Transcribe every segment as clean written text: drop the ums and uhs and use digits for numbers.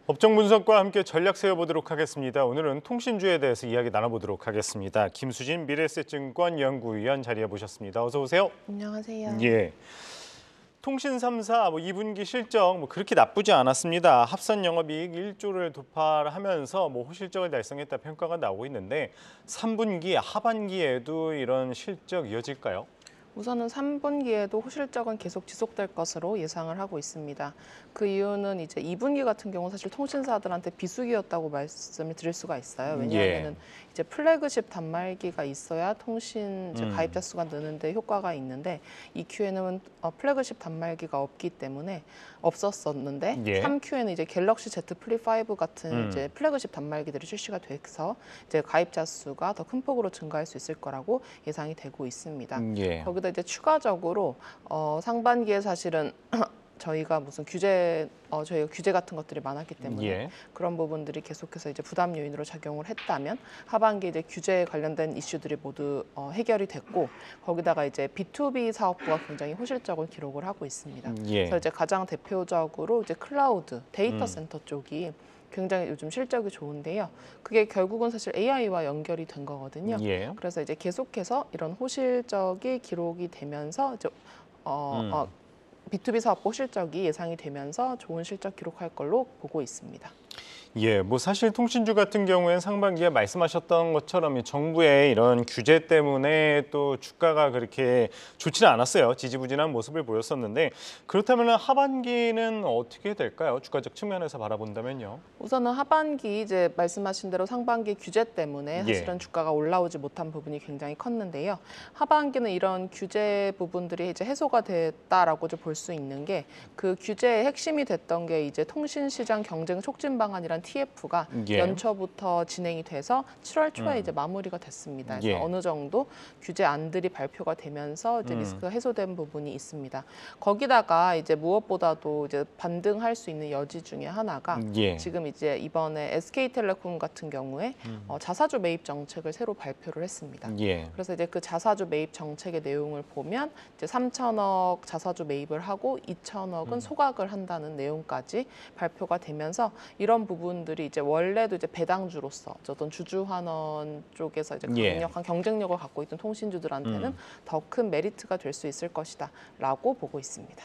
법정 분석과 함께 전략 세워보도록 하겠습니다. 오늘은 통신주에 대해서 이야기 나눠보도록 하겠습니다. 김수진 미래에셋증권 연구위원 자리해 보셨습니다. 어서 오세요. 안녕하세요. 예. 통신 3사 2분기 실적 그렇게 나쁘지 않았습니다. 합산 영업이익 1조를 돌파하면서 호실적을 달성했다 평가가 나오고 있는데 3분기 하반기에도 이런 실적 이어질까요? 우선은 3분기에도 호실적은 계속 지속될 것으로 예상을 하고 있습니다. 그 이유는 이제 2분기 같은 경우 사실 통신사들한테 비수기였다고 말씀을 드릴 수가 있어요. 왜냐하면 이제 플래그십 단말기가 있어야 통신 이제 가입자 수가 느는데 효과가 있는데 EQ에는 플래그십 단말기가 없기 때문에 없었었는데 3Q에는 이제 갤럭시 Z 플립 5 같은 이제 플래그십 단말기들이 출시가 돼서 이제 가입자 수가 더 큰 폭으로 증가할 수 있을 거라고 예상이 되고 있습니다. 거기다 이제 추가적으로 상반기에 사실은 저희가 무슨 저희가 규제 같은 것들이 많았기 때문에 그런 부분들이 계속해서 이제 부담 요인으로 작용을 했다면 하반기 이제 규제에 관련된 이슈들이 모두 해결이 됐고 거기다가 이제 B2B 사업부가 굉장히 호실적을 기록을 하고 있습니다. 그래서 이제 가장 대표적으로 이제 클라우드 데이터 센터 쪽이 굉장히 요즘 실적이 좋은데요. 그게 결국은 사실 AI와 연결이 된 거거든요. 그래서 이제 계속해서 이런 호실적이 기록이 되면서 이제 B2B 사업부 실적이 예상이 되면서 좋은 실적 기록할 걸로 보고 있습니다. 사실 통신주 같은 경우에는 상반기에 말씀하셨던 것처럼 정부의 이런 규제 때문에 또 주가가 그렇게 좋지는 않았어요. 지지부진한 모습을 보였었는데 그렇다면 하반기는 어떻게 될까요? 주가적 측면에서 바라본다면요. 우선은 하반기 이제 말씀하신 대로 상반기 규제 때문에 사실은 주가가 올라오지 못한 부분이 굉장히 컸는데요. 하반기는 이런 규제 부분들이 이제 해소가 됐다라고 볼 수 있는 게 그 규제의 핵심이 됐던 게 이제 통신시장 경쟁 촉진 방안이란 TF가 연초부터 진행이 돼서 7월 초에 이제 마무리가 됐습니다. 그래서 어느 정도 규제안들이 발표가 되면서 이제 리스크가 해소된 부분이 있습니다. 거기다가 이제 무엇보다도 이제 반등할 수 있는 여지 중에 하나가 지금 이제 이번에 SK텔레콤 같은 경우에 자사주 매입 정책을 새로 발표를 했습니다. 그래서 이제 그 자사주 매입 정책의 내용을 보면 이제 3천억 자사주 매입을 하고 2천억은 소각을 한다는 내용까지 발표가 되면서 이런 부분들이 이제 원래도 이제 배당주로서 어떤 주주환원 쪽에서 이제 강력한 경쟁력을 갖고 있던 통신주들한테는 더 큰 메리트가 될 수 있을 것이다라고 보고 있습니다.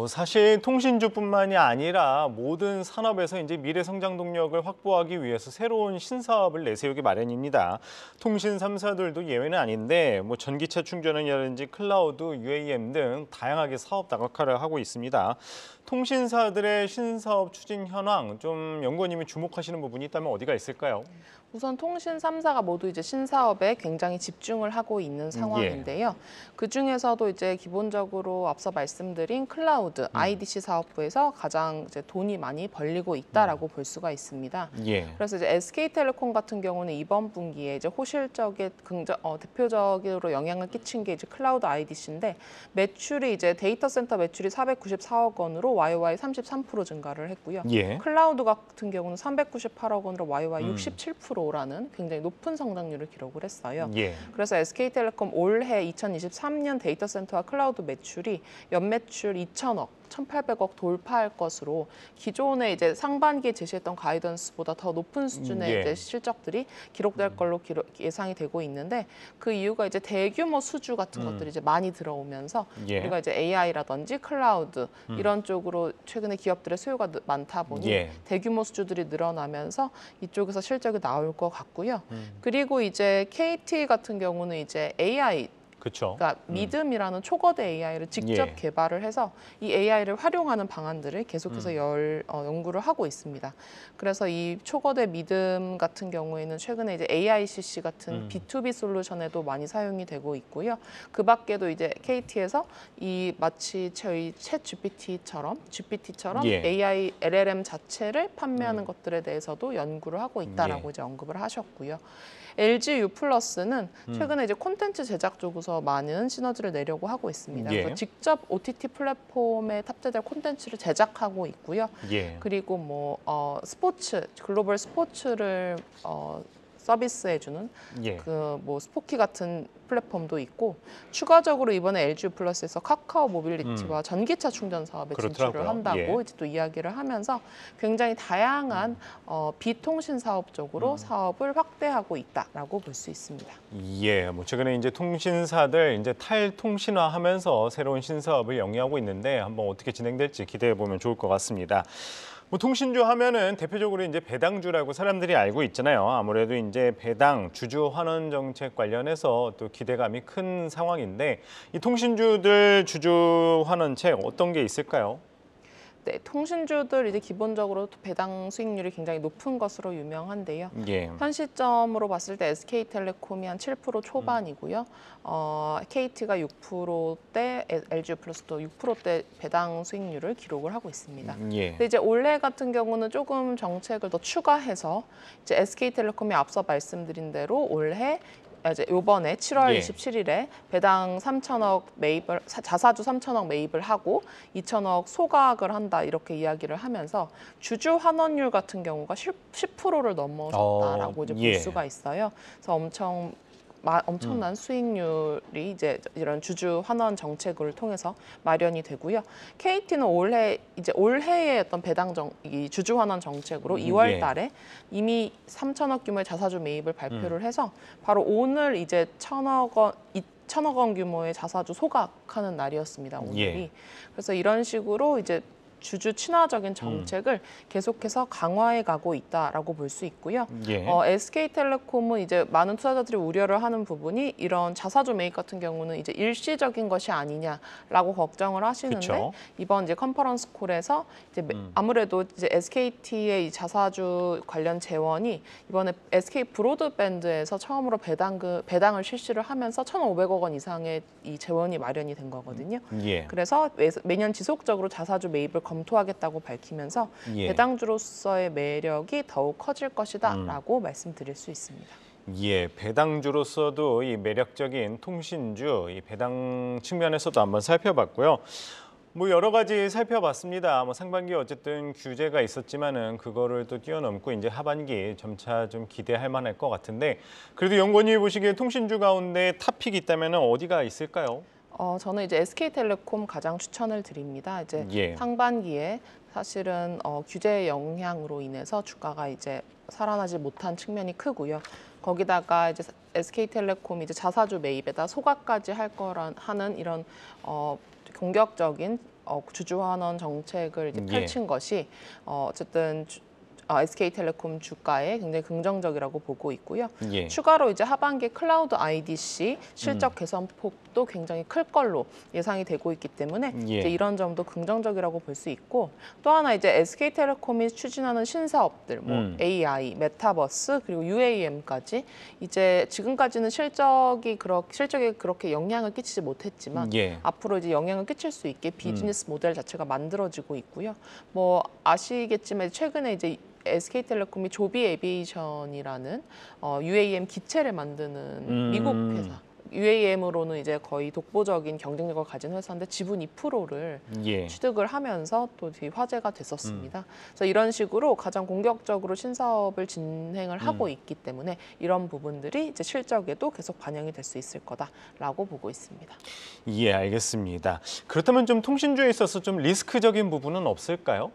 사실 통신주뿐만이 아니라 모든 산업에서 이제 미래 성장 동력을 확보하기 위해서 새로운 신사업을 내세우기 마련입니다. 통신 3사들도 예외는 아닌데 전기차 충전이라든지 클라우드, UAM 등 다양하게 사업 다각화를 하고 있습니다. 통신사들의 신사업 추진 현황 좀 연구원님이 주목하시는 부분이 있다면 어디가 있을까요? 우선 통신 3사가 모두 이제 신사업에 굉장히 집중을 하고 있는 상황인데요. 그 중에서도 이제 기본적으로 앞서 말씀드린 클라우드, IDC 사업부에서 가장 이제 돈이 많이 벌리고 있다라고 볼 수가 있습니다. 그래서 이제 SK텔레콤 같은 경우는 이번 분기에 이제 호실적에 대표적으로 영향을 끼친 게 이제 클라우드 IDC인데 매출이 이제 데이터 센터 매출이 494억 원으로 YOY 33% 증가를 했고요. 클라우드 같은 경우는 398억 원으로 YOY 67%라는 굉장히 높은 성장률을 기록을 했어요. 그래서 SK텔레콤 올해 2023년 데이터 센터와 클라우드 매출이 연매출 2천억, 1,800억 돌파할 것으로 기존에 이제 상반기에 제시했던 가이던스보다 더 높은 수준의 이제 실적들이 기록될 걸로 예상이 되고 있는데 그 이유가 이제 대규모 수주 같은 것들이 이제 많이 들어오면서 우리가 이제 AI라든지 클라우드 이런 쪽으로 최근에 기업들의 수요가 많다 보니 대규모 수주들이 늘어나면서 이쪽에서 실적이 나올 것 같고요. 그리고 이제 KT 같은 경우는 이제 AI 그러니까 믿음이라는 초거대 AI를 직접 개발을 해서 이 AI를 활용하는 방안들을 계속해서 연구를 하고 있습니다. 그래서 이 초거대 믿음 같은 경우에는 최근에 이제 AICC 같은 B2B 솔루션에도 많이 사용이 되고 있고요. 그 밖에도 이제 KT에서 이 마치 저희 챗 GPT처럼 AI LLM 자체를 판매하는 것들에 대해서도 연구를 하고 있다라고 이제 언급을 하셨고요. LG U+는 최근에 이제 콘텐츠 제작 쪽에서 많은 시너지를 내려고 하고 있습니다. 그래서 직접 OTT 플랫폼에 탑재될 콘텐츠를 제작하고 있고요. 그리고 글로벌 스포츠를 서비스해주는 그 스포키 같은 플랫폼도 있고 추가적으로 이번에 LG 플러스에서 카카오 모빌리티와 전기차 충전 사업에 그렇더라고요. 진출을 한다고 예. 이제 또 이야기를 하면서 굉장히 다양한 비통신 사업 쪽으로 사업을 확대하고 있다라고 볼 수 있습니다. 예, 뭐 최근에 이제 통신사들 이제 탈통신화하면서 새로운 신사업을 영위하고 있는데 한번 어떻게 진행될지 기대해 보면 좋을 것 같습니다. 뭐 통신주 하면은 대표적으로 이제 배당주라고 사람들이 알고 있잖아요. 아무래도 이제 배당, 주주 환원 정책 관련해서 또 기대감이 큰 상황인데 이 통신주들 주주 환원책 어떤 게 있을까요? 네, 통신주들 이제 기본적으로 배당 수익률이 굉장히 높은 것으로 유명한데요. 예. 현 시점으로 봤을 때 SK텔레콤이 한 7% 초반이고요. KT가 6%대, LG플러스도 6%대 배당 수익률을 기록을 하고 있습니다. 예. 근데 이제 올해 같은 경우는 조금 정책을 더 추가해서 이제 SK텔레콤이 앞서 말씀드린 대로 올해 이제 이번에 7월 예. 27일에 배당 3천억 매입을 자사주 3천억 매입을 하고 2천억 소각을 한다 이렇게 이야기를 하면서 주주 환원율 같은 경우가 10%를 넘어섰다라고 이제 볼 예. 수가 있어요. 그래서 엄청난 수익률이 이제 이런 주주 환원 정책을 통해서 마련이 되고요. KT는 올해의 어떤 이 주주 환원 정책으로 2월 달에 이미 3천억 규모의 자사주 매입을 발표를 해서 바로 오늘 이제 1천억 원 규모의 자사주 소각하는 날이었습니다. 오늘이. 예. 그래서 이런 식으로 이제 주주 친화적인 정책을 계속해서 강화해 가고 있다라고 볼 수 있고요. 예. SK텔레콤은 이제 많은 투자자들이 우려를 하는 부분이 이런 자사주 매입 같은 경우는 이제 일시적인 것이 아니냐라고 걱정을 하시는데 그쵸. 이번 이제 컨퍼런스 콜에서 이제 아무래도 이제 SKT의 이 자사주 관련 재원이 이번에 SK 브로드밴드에서 처음으로 배당을 실시를 하면서 1,500억 원 이상의 이 재원이 마련이 된 거거든요. 예. 그래서 매년 지속적으로 자사주 매입을 검토하겠다고 밝히면서 예. 배당주로서의 매력이 더욱 커질 것이다라고 말씀드릴 수 있습니다. 예, 배당주로서도 이 매력적인 통신주, 이 배당 측면에서도 한번 살펴봤고요. 뭐 여러 가지 살펴봤습니다. 뭐 상반기에 어쨌든 규제가 있었지만은 그거를 또 뛰어넘고 이제 하반기 점차 좀 기대할 만할 것 같은데 그래도 연구원님이 보시기에 통신주 가운데 탑픽이 있다면 어디가 있을까요? 저는 이제 SK텔레콤 가장 추천을 드립니다. 이제 예. 상반기에 사실은 규제 영향으로 인해서 주가가 이제 살아나지 못한 측면이 크고요. 거기다가 이제 SK텔레콤이 이제 자사주 매입에다 소각까지 하는 이런 공격적인 주주 환원 정책을 이제 펼친 것이 어쨌든 SK텔레콤 주가에 굉장히 긍정적이라고 보고 있고요. 예. 추가로 이제 하반기 클라우드 IDC 실적 개선 폭도 굉장히 클 걸로 예상이 되고 있기 때문에 예. 이제 이런 점도 긍정적이라고 볼 수 있고 또 하나 이제 SK텔레콤이 추진하는 신사업들 뭐 AI, 메타버스 그리고 UAM까지 이제 지금까지는 실적에 그렇게 영향을 끼치지 못했지만 예. 앞으로 이제 영향을 끼칠 수 있게 비즈니스 모델 자체가 만들어지고 있고요. 뭐 아시겠지만 최근에 이제 SK텔레콤이 조비 에비에이션이라는 UAM 기체를 만드는 미국 회사. UAM으로는 이제 거의 독보적인 경쟁력을 가진 회사인데 지분 2%를 예. 취득을 하면서 또 되게 화제가 됐었습니다. 그래서 이런 식으로 가장 공격적으로 신사업을 진행을 하고 있기 때문에 이런 부분들이 이제 실적에도 계속 반영이 될 수 있을 거다라고 보고 있습니다. 예, 알겠습니다. 그렇다면 좀 통신주에 있어서 좀 리스크적인 부분은 없을까요?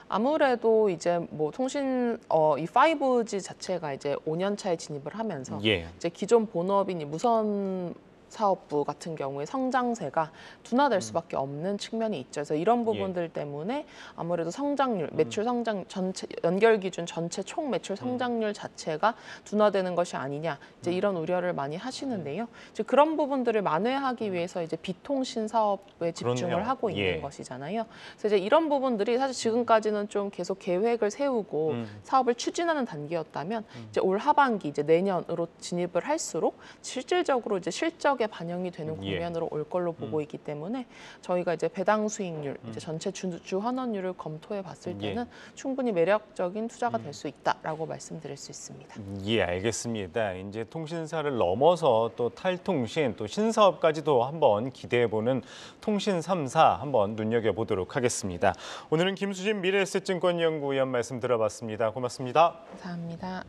아무래도 이제 뭐 이 5G 자체가 이제 5년 차에 진입을 하면서 예. 이제 기존 본업인 이 무선 사업부 같은 경우에 성장세가 둔화될 수밖에 없는 측면이 있죠. 그래서 이런 부분들 때문에 아무래도 성장률, 매출 성장 전체 연결 기준 전체 총 매출 성장률 자체가 둔화되는 것이 아니냐 이제 이런 우려를 많이 하시는데요. 이제 그런 부분들을 만회하기 위해서 이제 비통신 사업에 집중을 그렇네요. 하고 있는 예. 것이잖아요. 그래서 이제 이런 부분들이 사실 지금까지는 좀 계속 계획을 세우고 사업을 추진하는 단계였다면 이제 올 하반기 이제 내년으로 진입을 할수록 실질적으로 이제 실적에 반영이 되는 예. 국면으로 올 걸로 보고 있기 때문에 저희가 이제 배당 수익률, 이제 전체 주주 환원율을 검토해 봤을 때는 충분히 매력적인 투자가 될 수 있다라고 말씀드릴 수 있습니다. 예, 알겠습니다. 이제 통신사를 넘어서 또 탈통신, 또 신사업까지도 한번 기대해보는 통신 3사 한번 눈여겨보도록 하겠습니다. 오늘은 김수진 미래에셋증권연구위원 말씀 들어봤습니다. 고맙습니다. 감사합니다.